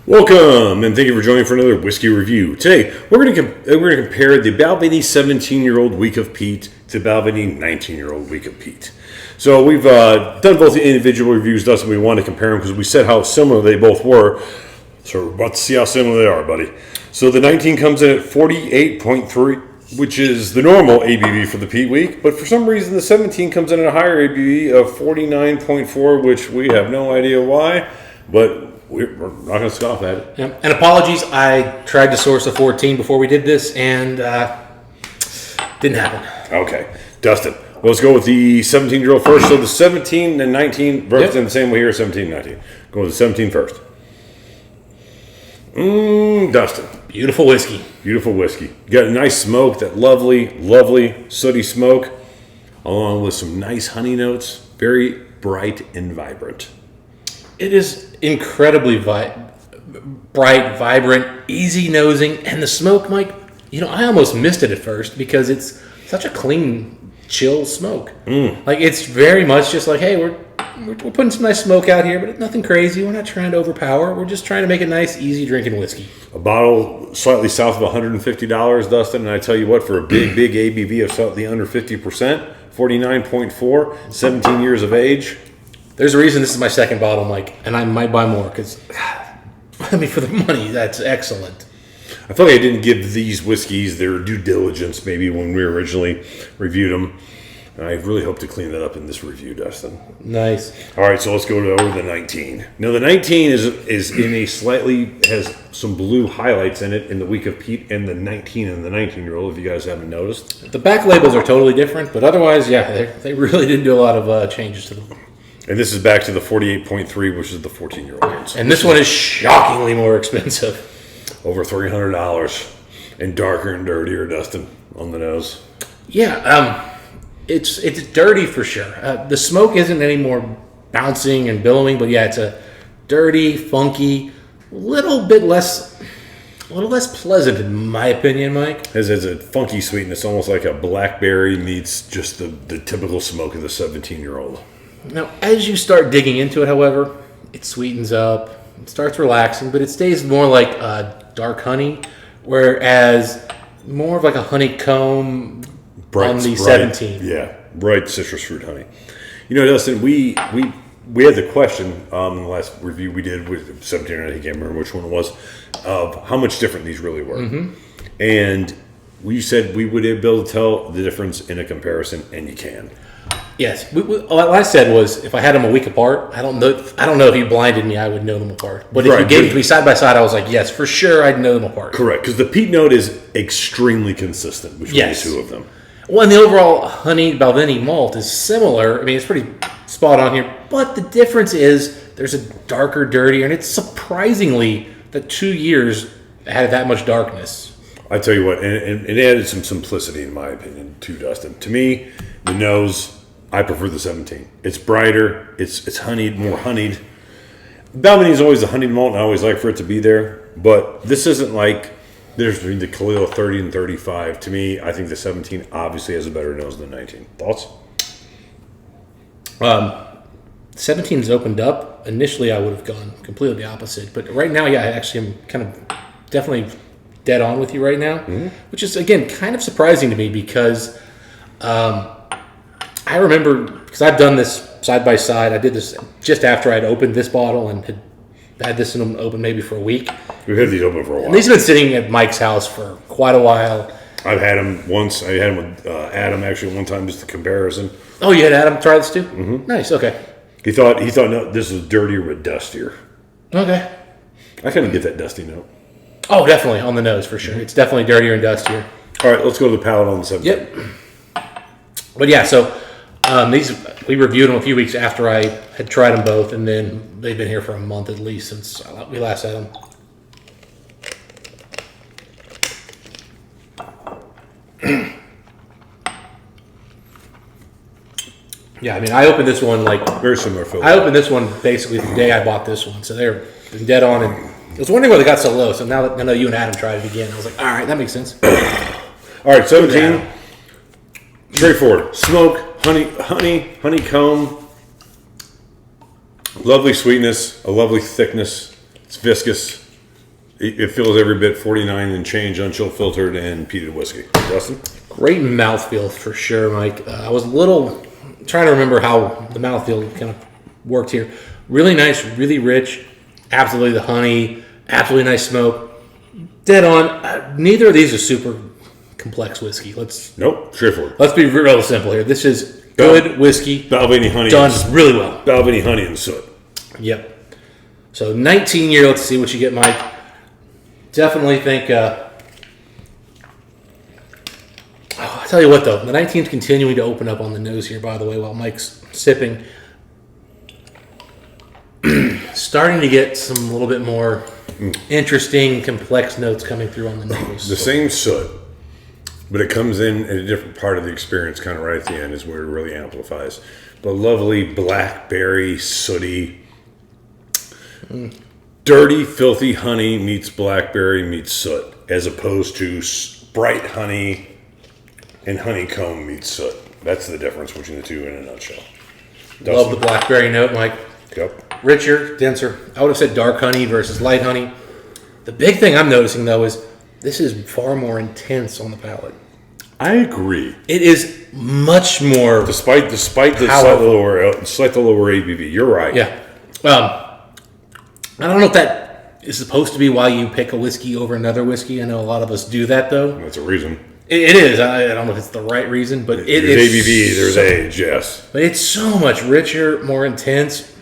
Welcome, and thank you for joining for another whiskey review. Today, we're going to compare the Balvenie 17-year-old Week of Peat to the Balvenie 19-year-old Week of Peat. So we've done both the individual reviews, Dustin. We want to compare them because we said how similar they both were. So we're about to see how similar they are, buddy. So the 19 comes in at 48.3, which is the normal ABV for the Peat Week. But for some reason, the 17 comes in at a higher ABV of 49.4, which we have no idea why, but we're not going to scoff at it. Yeah. And apologies, I tried to source a 14 before we did this, and didn't happen. Okay. Dustin, let's go with the 17-year-old first. So the 17 and 19 represent the same way here, 17 and 19. Go with the 17 first. Dustin. Beautiful whiskey. Beautiful whiskey. You got a nice smoke, that lovely sooty smoke, along with some nice honey notes. Very bright and vibrant. It is incredibly bright, vibrant, easy nosing, and the smoke, Mike, I almost missed it at first because it's such a clean, chill smoke. Like, it's very much just like, hey, we're putting some nice smoke out here, but nothing crazy. We're not trying to overpower. We're just trying to make a nice, easy drinking whiskey. A bottle slightly south of $150, Dustin, and I tell you what, for a big ABV of slightly under 50%, 49.4, 17 years of age. There's a reason this is my second bottle, Mike, and I might buy more because, for the money, that's excellent. I feel like I didn't give these whiskeys their due diligence maybe when we originally reviewed them. And I really hope to clean that up in this review, Dustin. Nice. All right, so let's go over the 19. Now, the 19 is in a has some blue highlights in it in the Week of Peat and the 19 and the 19-year-old, if you guys haven't noticed. The back labels are totally different, but otherwise, yeah, they really didn't do a lot of changes to them. And this is back to the 48.3, which is the 14-year-old ones. And this one is shockingly more expensive. Over $300. And darker and dirtier, Dustin, on the nose. Yeah, it's dirty for sure. The smoke isn't any more bouncing and billowing, but yeah, it's a dirty, funky, little less pleasant in my opinion, Mike. It has a funky sweetness, almost like a blackberry meets just the typical smoke of the 17-year-old. Now, as you start digging into it, however, it sweetens up, it starts relaxing, but it stays more like dark honey, whereas more of like a honeycomb on the 17. Yeah, bright citrus fruit honey. Dustin, we had the question in the last review we did with 17, I can't remember which one it was, of how much different these really were. Mm-hmm. And we said we would be able to tell the difference in a comparison, and you can. Yes. What I said was, if I had them a week apart, I don't know if you blinded me, I would know them apart. But if you gave it to me side by side, I was like, yes, for sure, I'd know them apart. Correct, because the peat note is extremely consistent between the two of them. Well, and the overall honey Balvenie malt is similar. I mean, it's pretty spot on here. But the difference is there's a darker, dirtier, and it's surprisingly that 2 years had that much darkness. I tell you what, and it added some simplicity, in my opinion, to Dustin. To me, the nose, I prefer the 17. It's brighter. It's honeyed, more honeyed. Balvenie is always a honeyed malt, and I always like for it to be there. But this isn't like there's between the Khalil 30 and 35. To me, I think the 17 obviously has a better nose than the 19. Thoughts? 17's opened up. Initially, I would have gone completely the opposite. But right now, yeah, I actually am kind of definitely dead on with you right now, which is, again, kind of surprising to me because I remember, because I've done this side by side. I did this just after I'd opened this bottle and had this in them open maybe for a week. We've had these open for a while. And these have been sitting at Mike's house for quite a while. I've had them once. I had them with Adam actually one time, just a comparison. Oh, you had Adam try this too? Mm-hmm. Nice, okay. He thought no, this was dirtier but dustier. Okay. I kind of get that dusty note. Oh, definitely on the nose for sure. It's definitely dirtier and dustier. All right, let's go to the palate on the 17. Yep. But yeah, so these we reviewed them a few weeks after I had tried them both, and then they've been here for a month at least since we last had them. Yeah, I mean, I opened this one very similar feel. I opened this one basically the day I bought this one, so they're dead on. And I was wondering why they got so low. So now that I know you and Adam tried it again, I was like, all right, that makes sense. All right, 17. Straightforward. Smoke, honeycomb, lovely sweetness, a lovely thickness. It's viscous. It feels every bit 49 and change, unchill filtered, and peated whiskey. Dustin? Great mouthfeel for sure, Mike. I was a little trying to remember how the mouthfeel kind of worked here. Really nice, really rich. Absolutely the honey. Absolutely nice smoke. Dead on. Neither of these are super complex whiskey. Nope, straightforward. Let's be real simple here. This is good whiskey. Balvenie honey. Done really well. Balvenie honey and soot. Yep. So 19-year-old, to see what you get, Mike. Definitely think... I'll tell you what, though. The 19's continuing to open up on the nose here, by the way, while Mike's sipping. Starting to get some little bit more interesting, complex notes coming through on the nose. The same soot, but it comes in at a different part of the experience, kind of right at the end is where it really amplifies. But lovely blackberry, sooty, dirty, filthy honey meets blackberry meets soot, as opposed to bright honey and honeycomb meets soot. That's the difference between the two in a nutshell. Love the blackberry note, Mike. Yep. Richer, denser. I would have said dark honey versus light honey. The big thing I'm noticing, though, is this is far more intense on the palate. I agree. It is much more... Despite the slightly lower ABV. You're right. Yeah. I don't know if that is supposed to be why you pick a whiskey over another whiskey. I know a lot of us do that, though. That's a reason. It is. I don't know if it's the right reason, but it is. There's ABV, there's age, yes. But it's so much richer, more intense.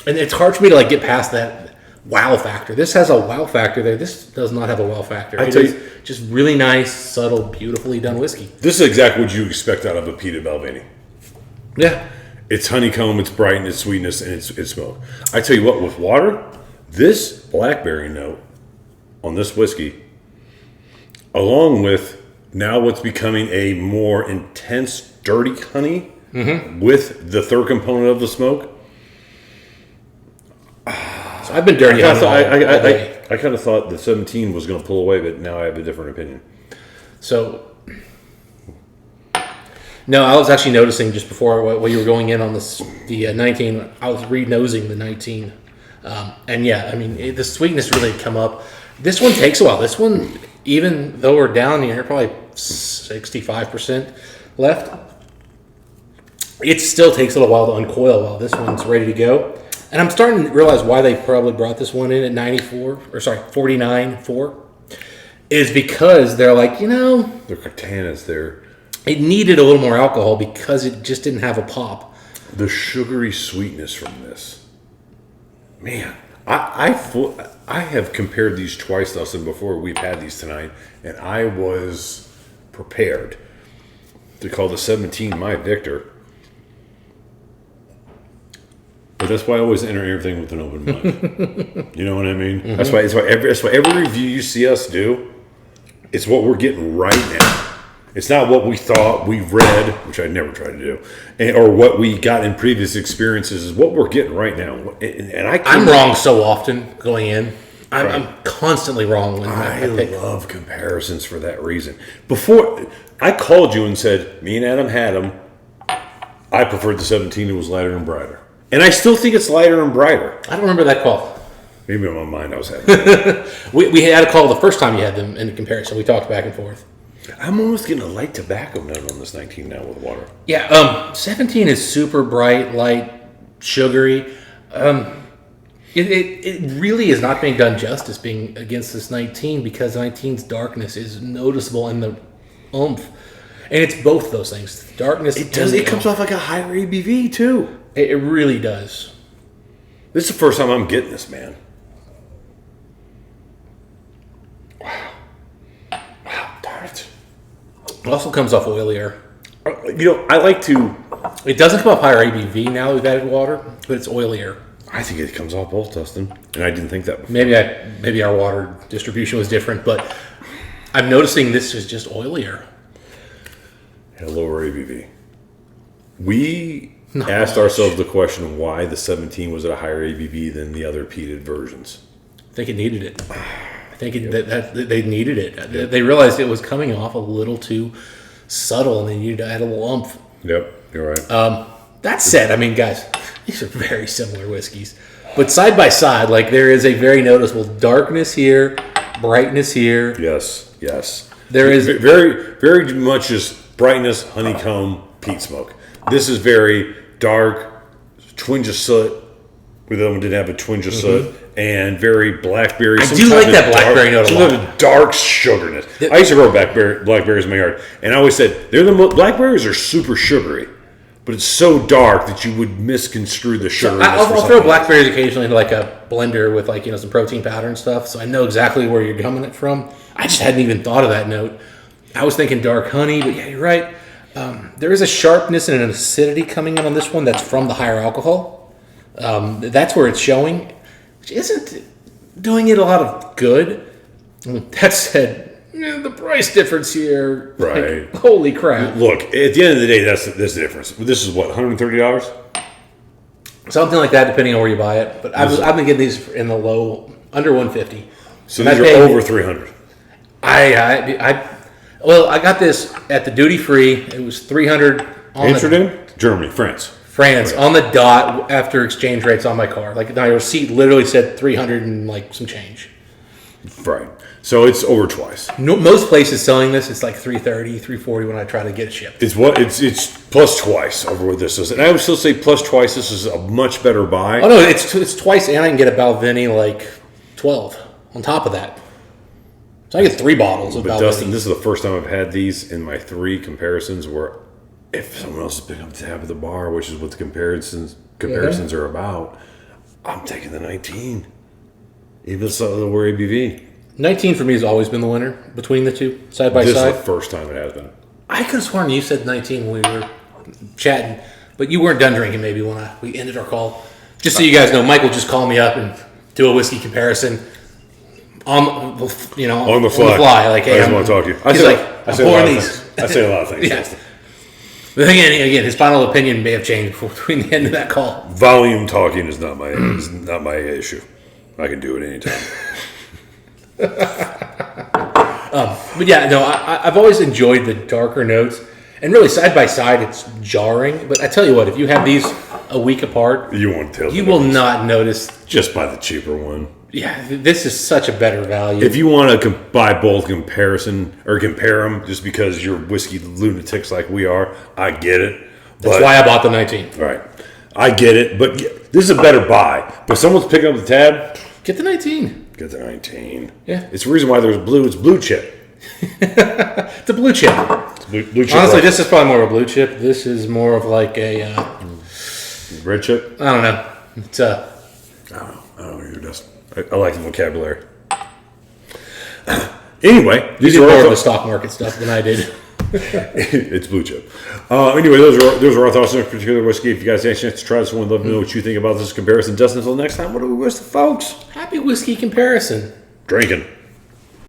And it's hard for me to get past that wow factor. This has a wow factor there. This does not have a wow factor. It is just really nice, subtle, beautifully done whiskey. This is exactly what you expect out of a peated Balvenie. Yeah. It's honeycomb, it's bright, and it's sweetness, and it's smoke. I tell you what, with water, this blackberry note on this whiskey, along with now what's becoming a more intense, dirty honey with the third component of the smoke. So I've been dirty honey all day. I kind of thought the 17 was going to pull away, but now I have a different opinion. So, no, I was actually noticing just before while you were going in on the 19, I was re-nosing the 19. And yeah, I mean, the sweetness really had come up. This one takes a while. This one, even though we're down here, probably 65% left, it still takes a little while to uncoil while this one's ready to go. And I'm starting to realize why they probably brought this one in at 49.4 is because they're like, their Cartanas there. It needed a little more alcohol because it just didn't have a pop. The sugary sweetness from this. Man, I have compared these twice, Dustin, before we've had these tonight, and I was prepared to call the 17 my victor. But that's why I always enter everything with an open mind. You know what I mean? Mm-hmm. That's why every review you see us do, it's what we're getting right now. It's not what we thought we read, which I never try to do, or what we got in previous experiences. Is what we're getting right now. And I'm wrong so often going in. I'm constantly wrong when I pick. Love comparisons for that reason. Before I called you and said, me and Adam had them. I preferred the 17. It was lighter and brighter. And I still think it's lighter and brighter. I don't remember that call. Maybe in my mind I was having we had a call the first time you had them in comparison. We talked back and forth. I'm almost getting a light tobacco note on this 19 now with water. Yeah, 17 is super bright, light, sugary. It really is not being done justice being against this 19 because 19's darkness is noticeable in the oomph. And it's both those things. Darkness. It does. It comes off like a higher ABV too. It really does. This is the first time I'm getting this, man. Wow, darn it. It also comes off oilier. I like to... It doesn't come off higher ABV now that we've added water, but it's oilier. I think it comes off both, Dustin. And I didn't think that before. Maybe our water distribution was different, but I'm noticing this is just oilier. A lower ABV. We asked ourselves the question why the 17 was at a higher ABV than the other peated versions. I think it needed it. I think that they needed it. They realized it was coming off a little too subtle, and they needed to add a little oomph. Yep, you're right. That said, I mean, guys, these are very similar whiskeys, but side by side, there is a very noticeable darkness here brightness here. Yes, yes. There is very, very much just brightness, honeycomb, peat smoke. This is very dark, twinge of soot. The other one didn't have a twinge of soot, and very blackberry. I do like that blackberry note a lot. Some dark sugariness. I used to grow blackberries in my yard, and I always said blackberries are super sugary, but it's so dark that you would misconstrue the sugariness. I'll throw blackberries occasionally into like a blender with like some protein powder and stuff, so I know exactly where you're coming it from. I just hadn't even thought of that note. I was thinking dark honey, but yeah, you're right. There is a sharpness and an acidity coming in on this one that's from the higher alcohol. That's where it's showing, which isn't doing it a lot of good. That said, the price difference here, right? Like, holy crap! Look, at the end of the day, that's the difference. This is what, $130, something like that, depending on where you buy it. But I've been getting these in the low under 150. So these are over 300. I got this at the duty free. It was 300. Amsterdam, Germany, France. On the dot after exchange rates on my car. Like my receipt literally said 300 and like some change. Right. So it's over twice. No, most places selling this, it's like 330, 340 when I try to get it shipped. It's plus twice over what this is. And I would still say plus twice. This is a much better buy. Oh no, it's twice, and I can get a Balvenie like 12 on top of that. So I get 3 bottles of Balvenie. Dustin, this is the first time I've had these in my 3 comparisons where if someone else is picking up the tab at the bar, which is what the comparisons are about, I'm taking the 19. Even so, we're ABV. 19 for me has always been the winner between the two, side by side. This is the first time it has been. I could have sworn you said 19 when we were chatting, but you weren't done drinking maybe when we ended our call. Just so you guys know, Michael just called me up and do a whiskey comparison on the fly. Like, hey, I just want to talk to you. I say a lot of things. Yeah. But again, his final opinion may have changed between the end of that call. Volume talking is not my issue. I can do it anytime. But yeah, no, I've always enjoyed the darker notes, and really side by side, it's jarring. But I tell you what, if you have these a week apart, you won't tell. You will not notice. Just buy the cheaper one. Yeah, this is such a better value. If you want to buy both compare them, just because you're whiskey lunatics like we are, I get it. That's why I bought the 19. Right, I get it, but this is a better buy. But if someone's picking up the tab, get the 19. Get the 19. Yeah, it's the reason why there's blue. It's blue chip. It's a blue chip. It's blue chip. Honestly, this is probably more of a blue chip. This is more of like a red chip. I don't know. It's I don't know either. Just I like the vocabulary. Anyway, you did more of the stock market stuff than I did. It's blue chip. Anyway, those are our thoughts on this particular whiskey. If you guys have a chance to try this one, love to know what you think about this comparison. Dustin, until next time, what do we wish the folks? Happy whiskey comparison. Drinking.